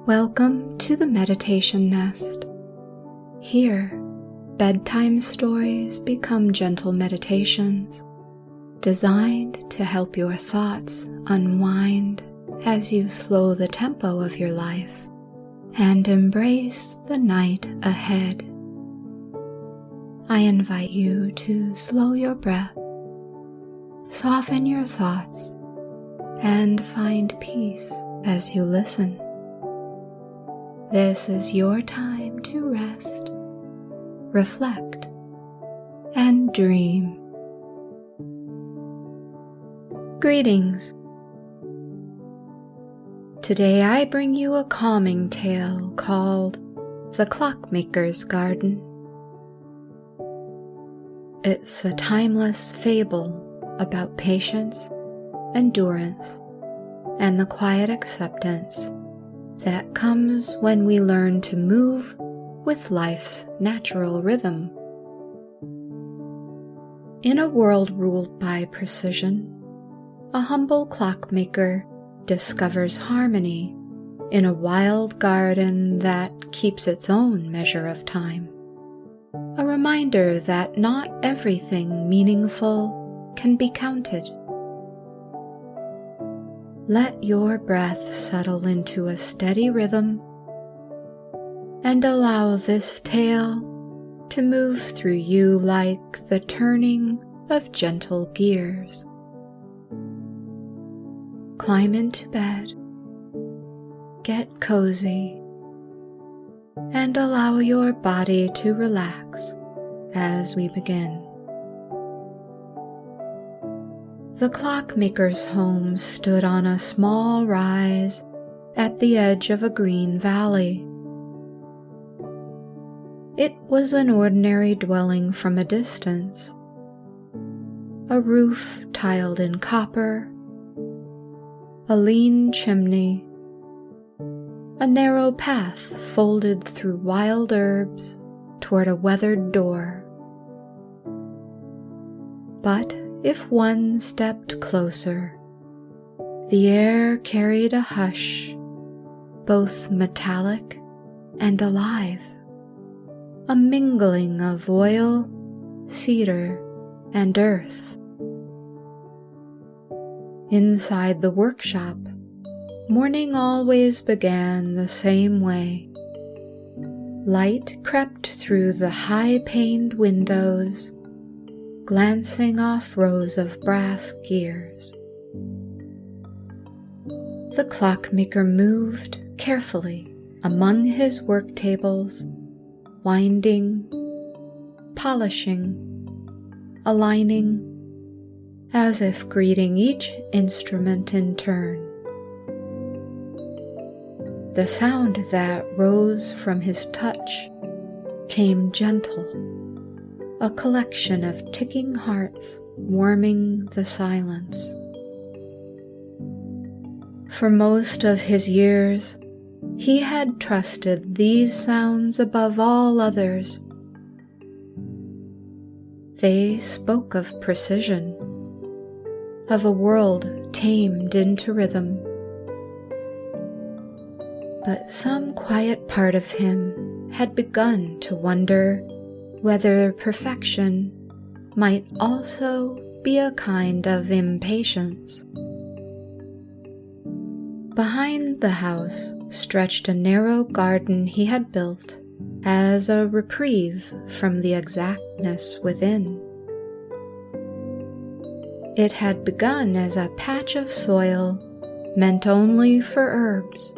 Welcome to the Meditation Nest. Here, bedtime stories become gentle meditations designed to help your thoughts unwind as you slow the tempo of your life and embrace the night ahead. I invite you to slow your breath, soften your thoughts, and find peace as you listen. This is your time to rest, reflect, and dream. Greetings. Today I bring you a calming tale called The Clockmaker's Garden. It's a timeless fable about patience, endurance, and the quiet acceptance that comes when we learn to move with life's natural rhythm. In a world ruled by precision, a humble clockmaker discovers harmony in a wild garden that keeps its own measure of time. A reminder that not everything meaningful can be counted. Let your breath settle into a steady rhythm and allow this tale to move through you like the turning of gentle gears. Climb into bed, get cozy, and allow your body to relax as we begin. The clockmaker's home stood on a small rise at the edge of a green valley. It was an ordinary dwelling from a distance. A roof tiled in copper, a lean chimney, a narrow path folded through wild herbs toward a weathered door. But if one stepped closer, the air carried a hush, both metallic and alive, a mingling of oil, cedar, and earth. Inside the workshop, morning always began the same way. Light crept through the high-paned windows, glancing off rows of brass gears. The clockmaker moved carefully among his work tables, winding, polishing, aligning, as if greeting each instrument in turn. The sound that rose from his touch came gentle, a collection of ticking hearts warming the silence. For most of his years, he had trusted these sounds above all others. They spoke of precision, of a world tamed into rhythm. But some quiet part of him had begun to wonder whether perfection might also be a kind of impatience. Behind the house stretched a narrow garden he had built as a reprieve from the exactness within. It had begun as a patch of soil meant only for herbs,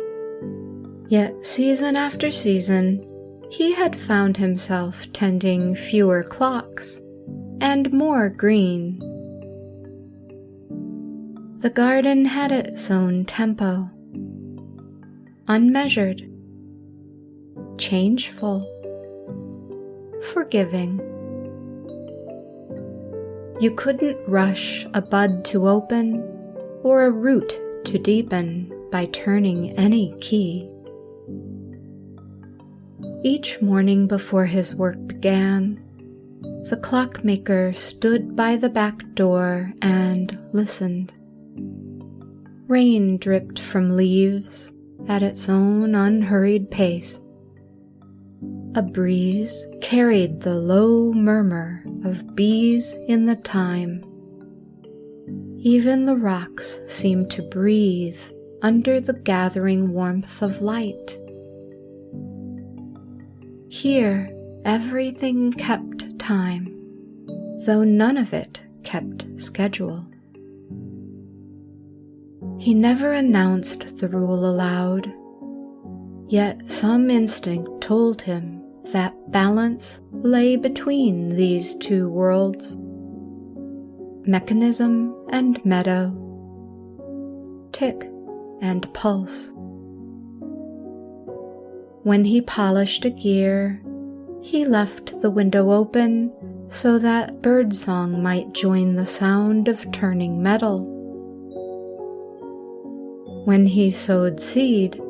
yet season after season he had found himself tending fewer clocks and more green. The garden had its own tempo, unmeasured, changeful, forgiving. You couldn't rush a bud to open or a root to deepen by turning any key. Each morning before his work began, the clockmaker stood by the back door and listened. Rain dripped from leaves at its own unhurried pace. A breeze carried the low murmur of bees in the thyme. Even the rocks seemed to breathe under the gathering warmth of light. Here, everything kept time, though none of it kept schedule. He never announced the rule aloud, yet some instinct told him that balance lay between these two worlds, mechanism and meadow, tick and pulse. When he polished a gear, he left the window open so that birdsong might join the sound of turning metal. When he sowed seed,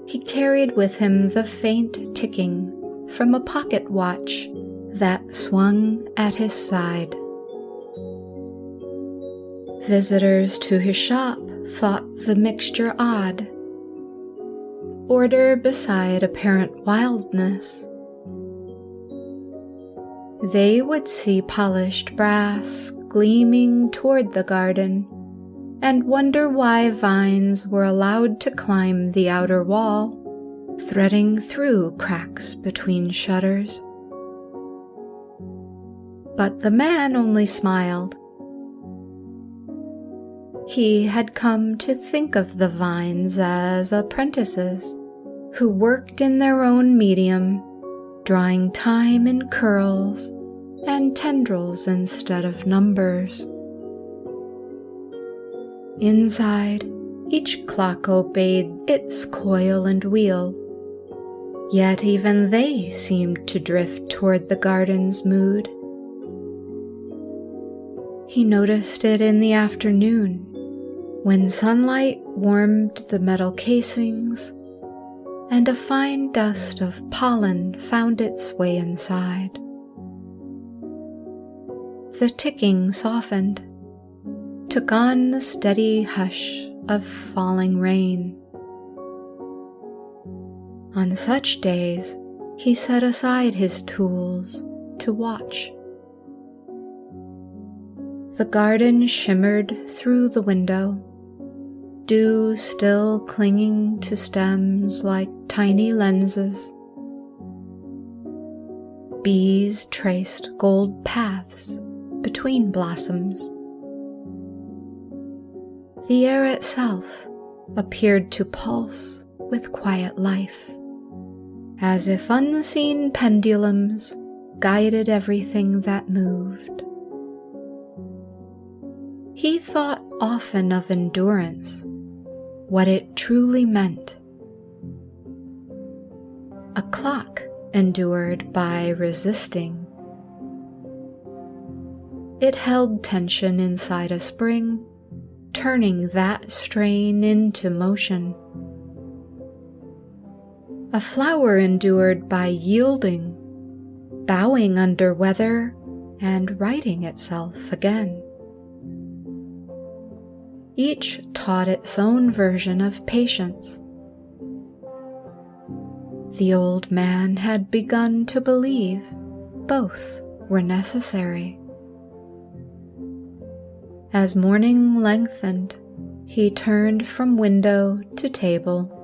he carried with him the faint ticking from a pocket watch that swung at his side. Visitors to his shop thought the mixture odd, order beside apparent wildness. They would see polished brass gleaming toward the garden and wonder why vines were allowed to climb the outer wall, threading through cracks between shutters. But the man only smiled. He had come to think of the vines as apprentices who worked in their own medium, drawing time in curls and tendrils instead of numbers. Inside, each clock obeyed its coil and wheel, yet even they seemed to drift toward the garden's mood. He noticed it in the afternoon, when sunlight warmed the metal casings and a fine dust of pollen found its way inside. The ticking softened, took on the steady hush of falling rain. On such days, he set aside his tools to watch. The garden shimmered through the window, dew still clinging to stems like tiny lenses. Bees traced gold paths between blossoms. The air itself appeared to pulse with quiet life, as if unseen pendulums guided everything that moved. He thought often of endurance, what it truly meant. A clock endured by resisting. It held tension inside a spring, turning that strain into motion. A flower endured by yielding, bowing under weather and righting itself again. Each taught its own version of patience. The old man had begun to believe both were necessary. As morning lengthened, he turned from window to table.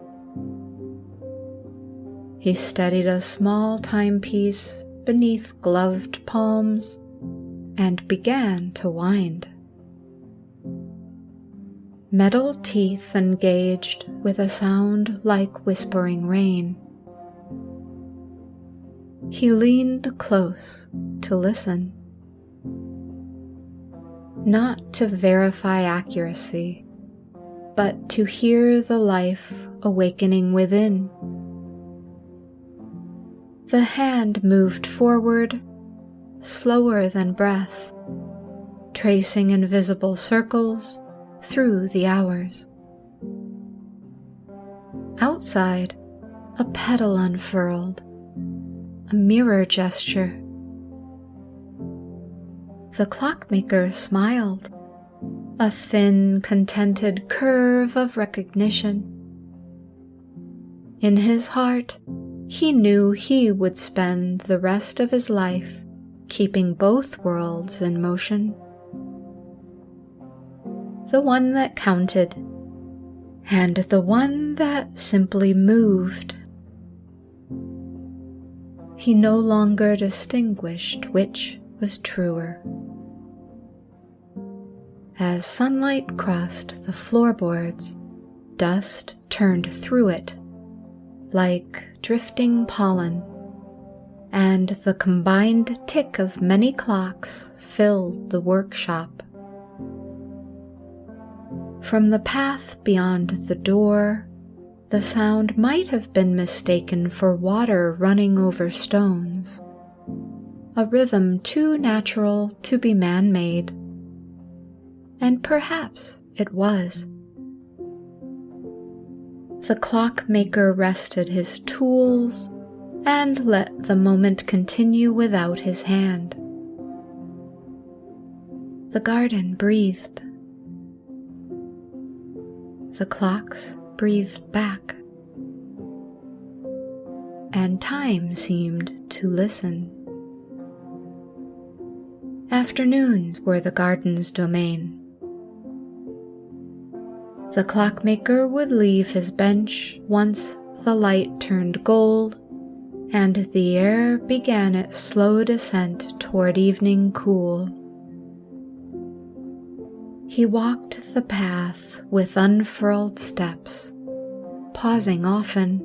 He steadied a small timepiece beneath gloved palms and began to wind. Metal teeth engaged with a sound like whispering rain. He leaned close to listen. Not to verify accuracy, but to hear the life awakening within. The hand moved forward, slower than breath, tracing invisible circles through the hours. Outside, a petal unfurled, a mirror gesture. The clockmaker smiled, a thin, contented curve of recognition. In his heart, he knew he would spend the rest of his life keeping both worlds in motion. The one that counted, and the one that simply moved. He no longer distinguished which was truer. As sunlight crossed the floorboards, dust turned through it, like drifting pollen, and the combined tick of many clocks filled the workshop. From the path beyond the door, the sound might have been mistaken for water running over stones, a rhythm too natural to be man-made, and perhaps it was. The clockmaker rested his tools and let the moment continue without his hand. The garden breathed. The clocks breathed back, and time seemed to listen. Afternoons were the garden's domain. The clockmaker would leave his bench once the light turned gold and the air began its slow descent toward evening cool. He walked the path with unfurled steps, pausing often,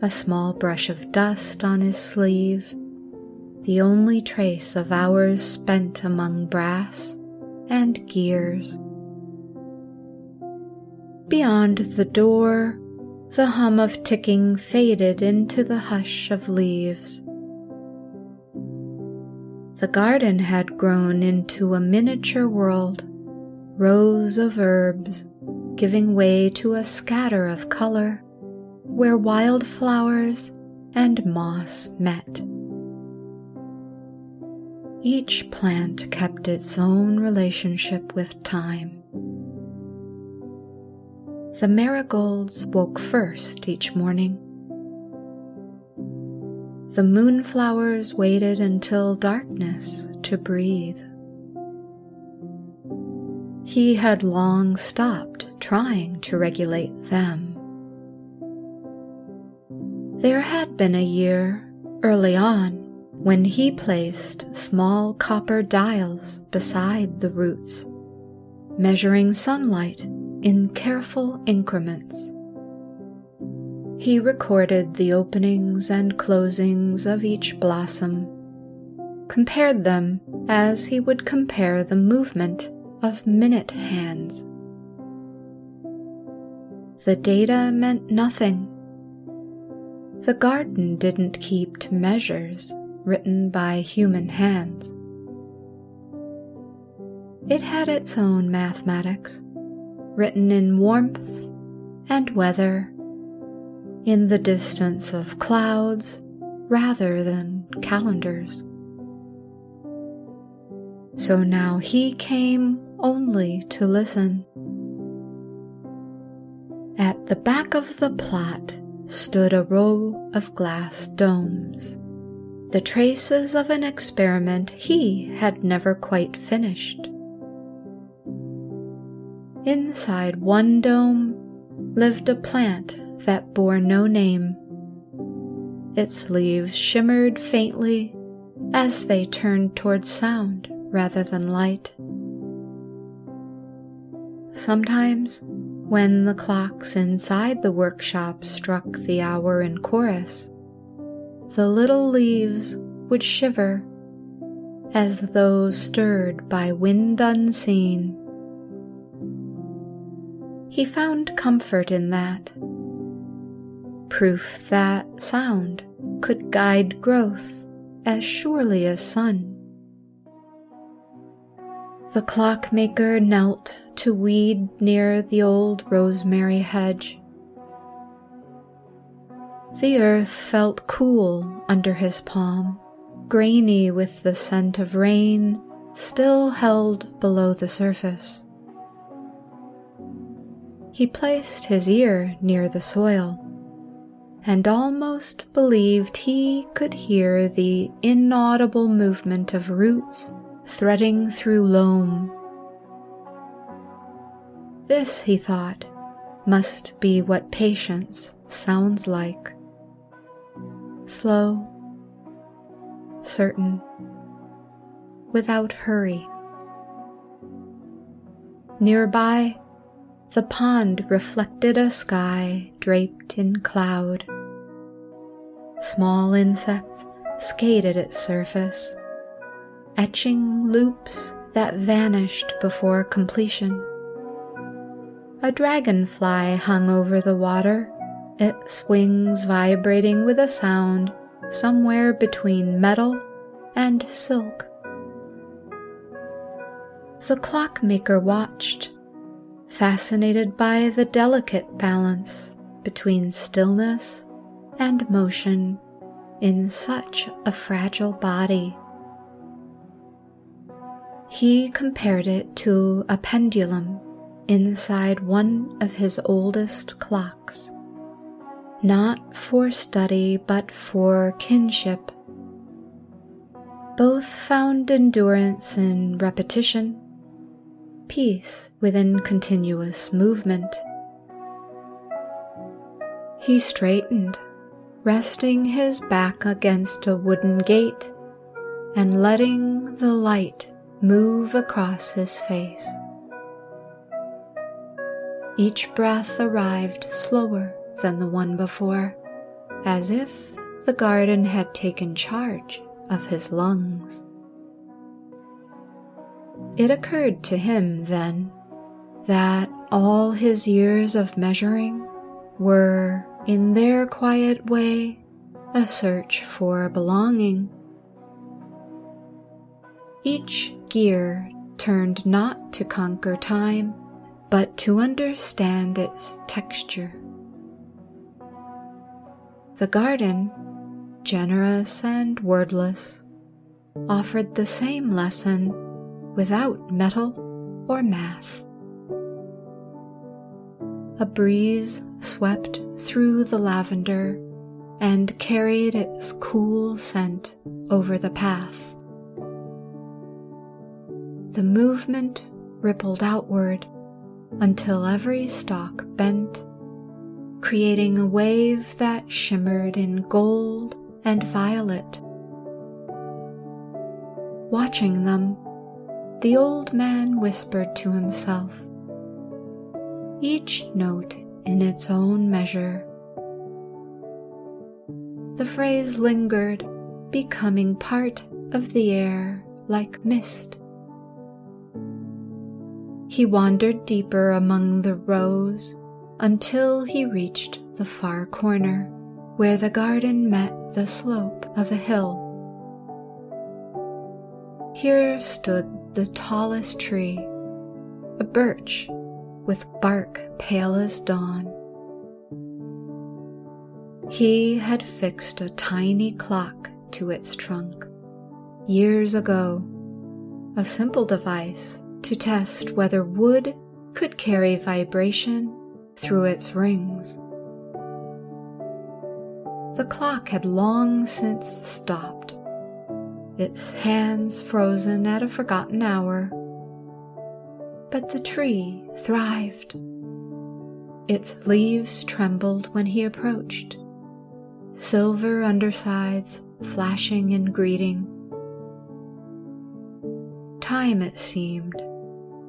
a small brush of dust on his sleeve, the only trace of hours spent among brass and gears. Beyond the door, the hum of ticking faded into the hush of leaves. The garden had grown into a miniature world, rows of herbs giving way to a scatter of color where wildflowers and moss met. Each plant kept its own relationship with time. The marigolds woke first each morning. The moonflowers waited until darkness to breathe. He had long stopped trying to regulate them. There had been a year, early on, when he placed small copper dials beside the roots, measuring sunlight in careful increments. He recorded the openings and closings of each blossom, compared them as he would compare the movement of minute hands. The data meant nothing. The garden didn't keep to measures written by human hands. It had its own mathematics, written in warmth and weather, in the distance of clouds rather than calendars. So now he came only to listen. At the back of the plot stood a row of glass domes, the traces of an experiment he had never quite finished. Inside one dome lived a plant that bore no name. Its leaves shimmered faintly as they turned toward sound rather than light. Sometimes, when the clocks inside the workshop struck the hour in chorus, the little leaves would shiver as though stirred by wind unseen. He found comfort in that, proof that sound could guide growth as surely as sun. The clockmaker knelt to weed near the old rosemary hedge. The earth felt cool under his palm, grainy with the scent of rain still held below the surface. He placed his ear near the soil, and almost believed he could hear the inaudible movement of roots threading through loam. This, he thought, must be what patience sounds like. Slow, certain, without hurry. Nearby, the pond reflected a sky draped in cloud. Small insects skated its surface, etching loops that vanished before completion. A dragonfly hung over the water, its wings vibrating with a sound somewhere between metal and silk. The clockmaker watched, fascinated by the delicate balance between stillness and motion in such a fragile body. He compared it to a pendulum inside one of his oldest clocks, not for study but for kinship. Both found endurance in repetition, peace within continuous movement. He straightened, resting his back against a wooden gate and letting the light move across his face. Each breath arrived slower than the one before, as if the garden had taken charge of his lungs. It occurred to him then that all his years of measuring were, in their quiet way, a search for belonging. Each gear turned not to conquer time, but to understand its texture. The garden, generous and wordless, offered the same lesson without metal or math. A breeze swept through the lavender and carried its cool scent over the path. The movement rippled outward until every stalk bent, creating a wave that shimmered in gold and violet. Watching them, the old man whispered to himself, each note in its own measure. The phrase lingered, becoming part of the air like mist. He wandered deeper among the rows until he reached the far corner, where the garden met the slope of a hill. Here stood the tallest tree, a birch with bark pale as dawn. He had fixed a tiny clock to its trunk years ago, a simple device to test whether wood could carry vibration through its rings. The clock had long since stopped, its hands frozen at a forgotten hour, but the tree thrived. Its leaves trembled when he approached, silver undersides flashing in greeting. Time, it seemed,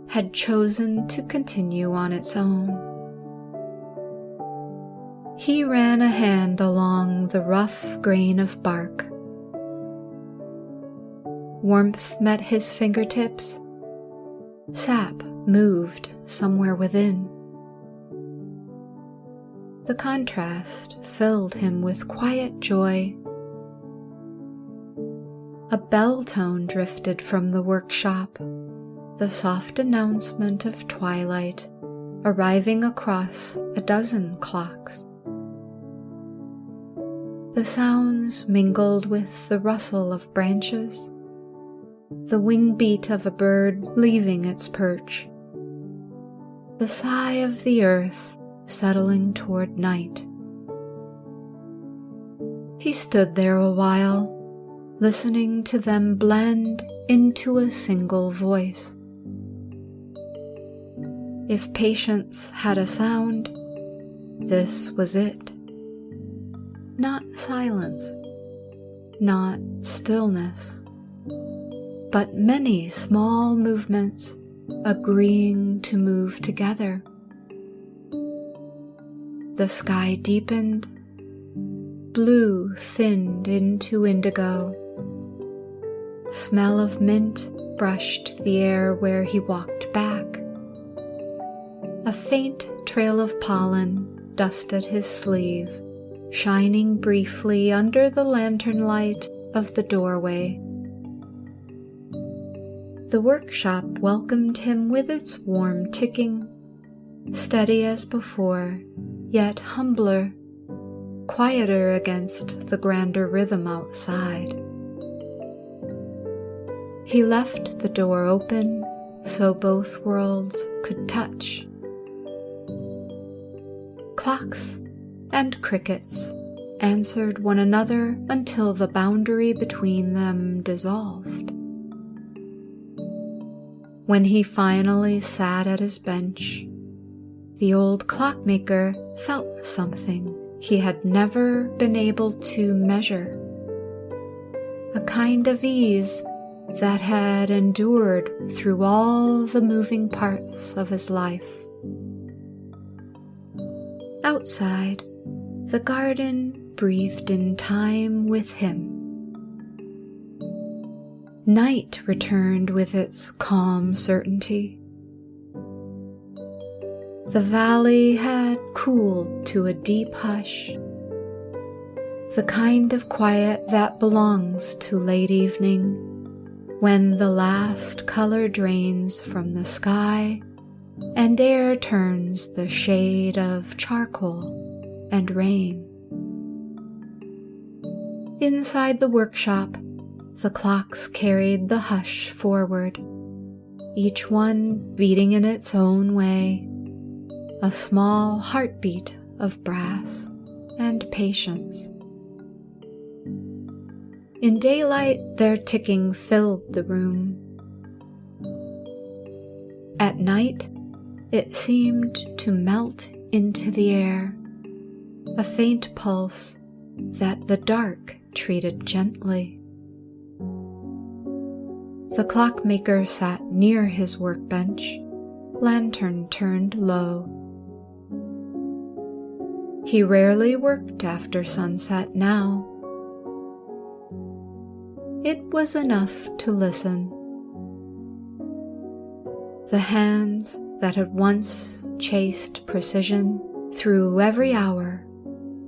had chosen to continue on its own. He ran a hand along the rough grain of bark. Warmth met his fingertips. Sap moved somewhere within. The contrast filled him with quiet joy. A bell tone drifted from the workshop, the soft announcement of twilight arriving across a dozen clocks. The sounds mingled with the rustle of branches, the wing beat of a bird leaving its perch, the sigh of the earth settling toward night. He stood there a while, listening to them blend into a single voice. If patience had a sound, this was it. Not silence, not stillness, but many small movements agreeing to move together. The sky deepened, blue thinned into indigo. Smell of mint brushed the air where he walked back. A faint trail of pollen dusted his sleeve, shining briefly under the lantern light of the doorway. The workshop welcomed him with its warm ticking, steady as before, yet humbler, quieter against the grander rhythm outside. He left the door open so both worlds could touch. Clocks and crickets answered one another until the boundary between them dissolved. When he finally sat at his bench, the old clockmaker felt something he had never been able to measure, a kind of ease that had endured through all the moving parts of his life. Outside, the garden breathed in time with him. Night returned with its calm certainty. The valley had cooled to a deep hush, the kind of quiet that belongs to late evening, when the last color drains from the sky and air turns the shade of charcoal and rain. Inside the workshop, the clocks carried the hush forward, each one beating in its own way, a small heartbeat of brass and patience. In daylight, their ticking filled the room. At night, it seemed to melt into the air, a faint pulse that the dark treated gently. The clockmaker sat near his workbench, lantern turned low. He rarely worked after sunset now. It was enough to listen. The hands that had once chased precision through every hour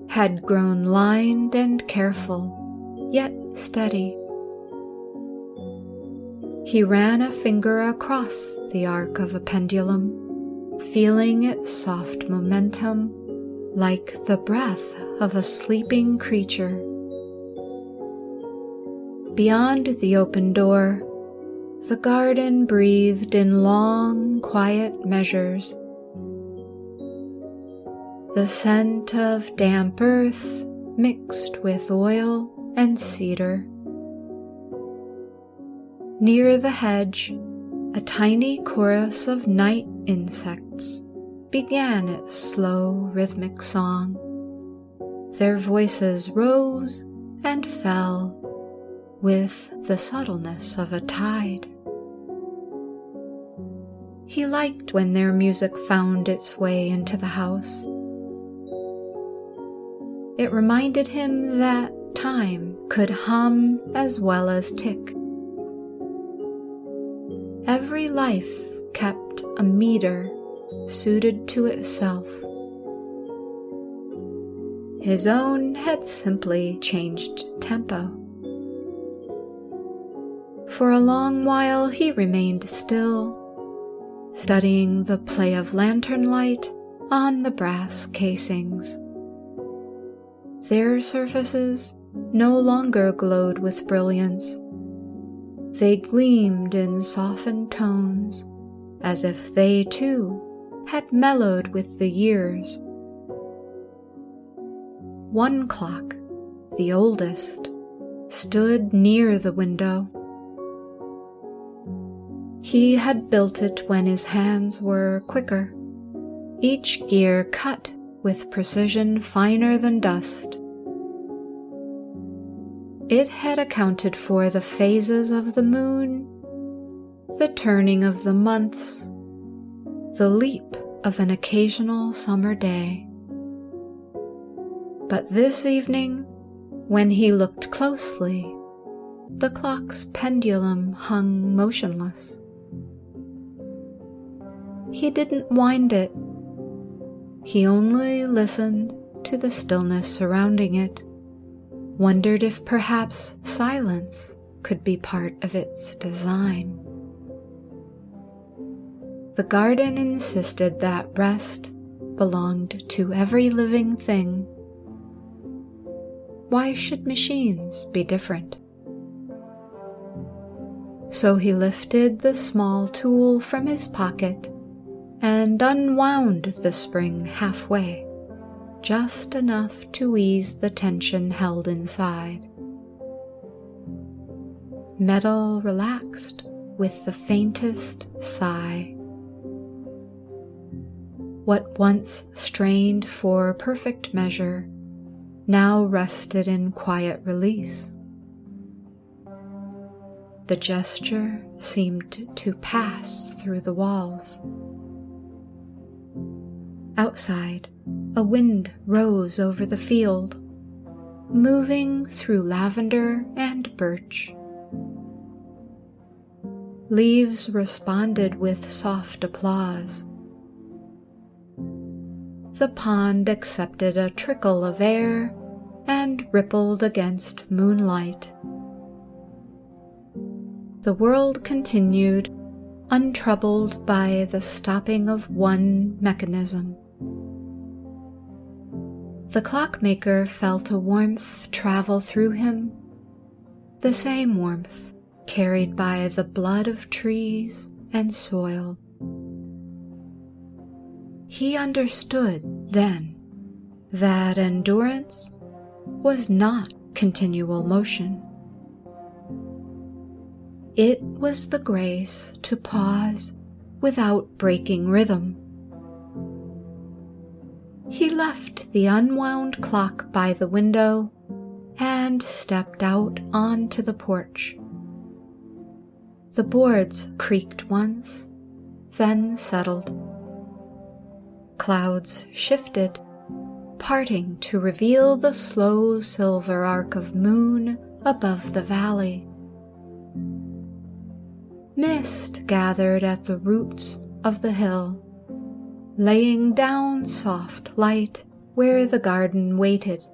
had grown lined and careful, yet steady. He ran a finger across the arc of a pendulum, feeling its soft momentum like the breath of a sleeping creature. Beyond the open door, the garden breathed in long, quiet measures. The scent of damp earth mixed with oil and cedar. Near the hedge, a tiny chorus of night insects began its slow, rhythmic song. Their voices rose and fell with the subtleness of a tide. He liked when their music found its way into the house. It reminded him that time could hum as well as tick. Every life kept a meter suited to itself. His own had simply changed tempo. For a long while he remained still, studying the play of lantern light on the brass casings. Their surfaces no longer glowed with brilliance. They gleamed in softened tones, as if they, too, had mellowed with the years. One clock, the oldest, stood near the window. He had built it when his hands were quicker, each gear cut with precision finer than dust. It had accounted for the phases of the moon, the turning of the months, the leap of an occasional summer day. But this evening, when he looked closely, the clock's pendulum hung motionless. He didn't wind it. He only listened to the stillness surrounding it, wondered if perhaps silence could be part of its design. The garden insisted that rest belonged to every living thing. Why should machines be different? So he lifted the small tool from his pocket and unwound the spring halfway, just enough to ease the tension held inside. Metal relaxed with the faintest sigh. What once strained for perfect measure now rested in quiet release. The gesture seemed to pass through the walls. Outside, a wind rose over the field, moving through lavender and birch. Leaves responded with soft applause. The pond accepted a trickle of air and rippled against moonlight. The world continued, untroubled by the stopping of one mechanism. The clockmaker felt a warmth travel through him, the same warmth carried by the blood of trees and soil. He understood then that endurance was not continual motion. It was the grace to pause without breaking rhythm. He left the unwound clock by the window and stepped out onto the porch. The boards creaked once, then settled. Clouds shifted, parting to reveal the slow silver arc of moon above the valley. Mist gathered at the roots of the hill, laying down soft light where the garden waited.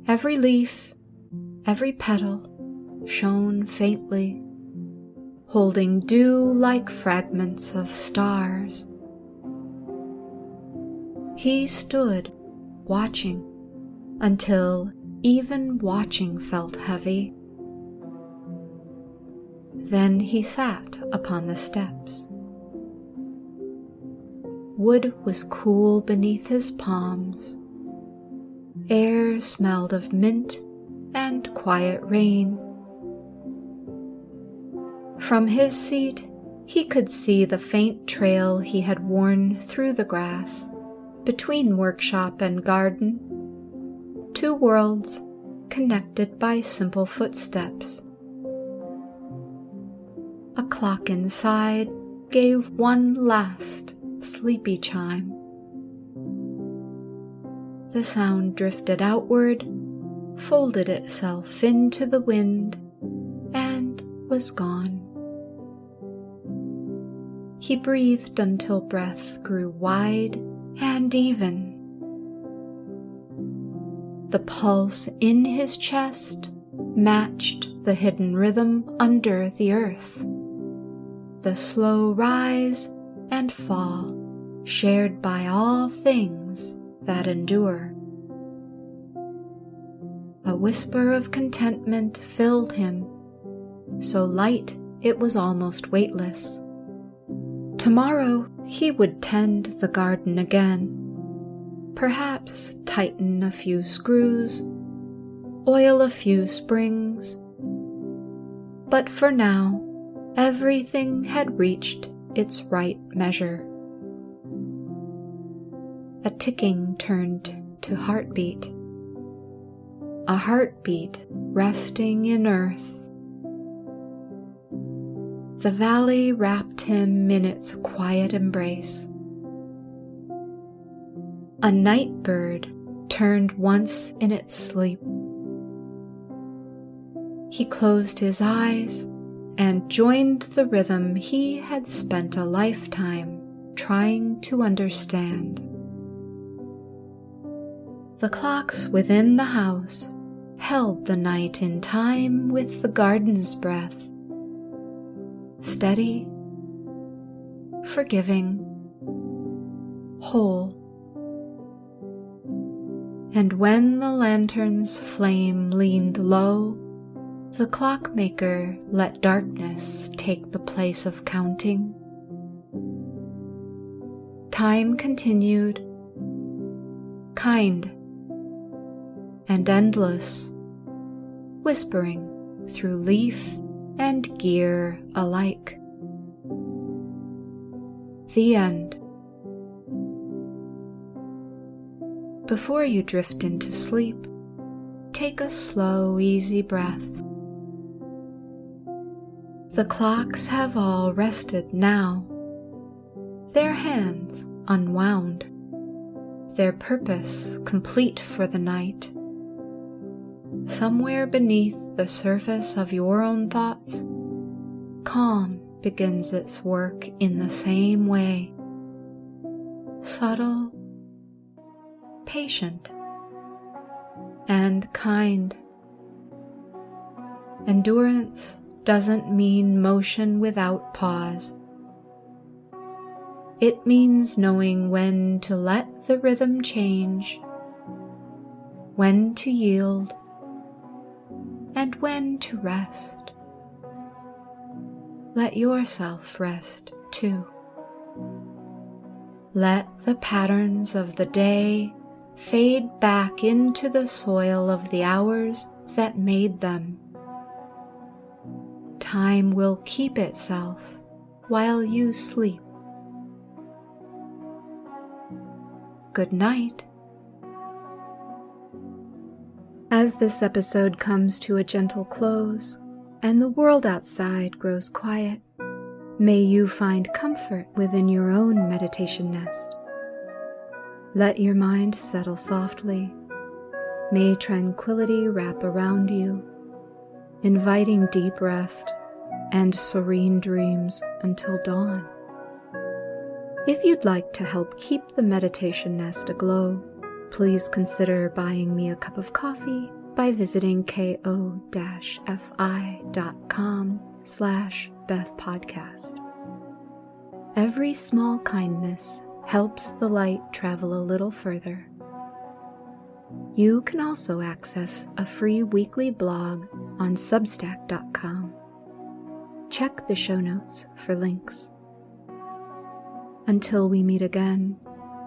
Every leaf, every petal shone faintly, holding dew like fragments of stars. He stood watching until even watching felt heavy. Then he sat upon the steps. Wood was cool beneath his palms. Air smelled of mint and quiet rain. From his seat, he could see the faint trail he had worn through the grass, between workshop and garden, two worlds connected by simple footsteps. A clock inside gave one last sleepy chime. The sound drifted outward, folded itself into the wind, and was gone. He breathed until breath grew wide and even. The pulse in his chest matched the hidden rhythm under the earth, the slow rise and fall shared by all things that endure. A whisper of contentment filled him, so light it was almost weightless. Tomorrow he would tend the garden again, Perhaps tighten a few screws, oil a few springs. But for now, everything had reached its right measure. A ticking turned to heartbeat, a heartbeat resting in earth. The valley wrapped him in its quiet embrace. A night bird turned once in its sleep. He closed his eyes and joined the rhythm he had spent a lifetime trying to understand. The clocks within the house held the night in time with the garden's breath, steady, forgiving, whole. And when the lantern's flame leaned low, the clockmaker let darkness take the place of counting. Time continued, kind and endless, whispering through leaf and gear alike. The end. Before you drift into sleep, take a slow, easy breath. The clocks have all rested now, their hands unwound, their purpose complete for the night. Somewhere beneath the surface of your own thoughts, calm begins its work in the same way. Subtle, patient, and kind. Endurance doesn't mean motion without pause. It means knowing when to let the rhythm change, when to yield, and when to rest. Let yourself rest too. Let the patterns of the day fade back into the soil of the hours that made them. Time will keep itself while you sleep. Good night. As this episode comes to a gentle close and the world outside grows quiet, may you find comfort within your own meditation nest. Let your mind settle softly. May tranquility wrap around you, inviting deep rest and serene dreams until dawn. If you'd like to help keep the meditation nest aglow, please consider buying me a cup of coffee by visiting ko-fi.com/BethPodcast. Every small kindness helps the light travel a little further. You can also access a free weekly blog on substack.com. Check the show notes for links. Until we meet again,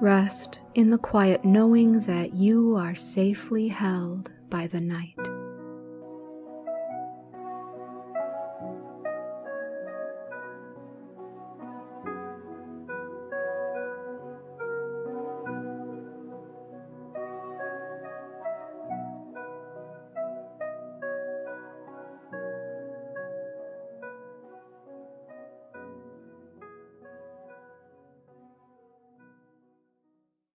rest in the quiet knowing that you are safely held by the night.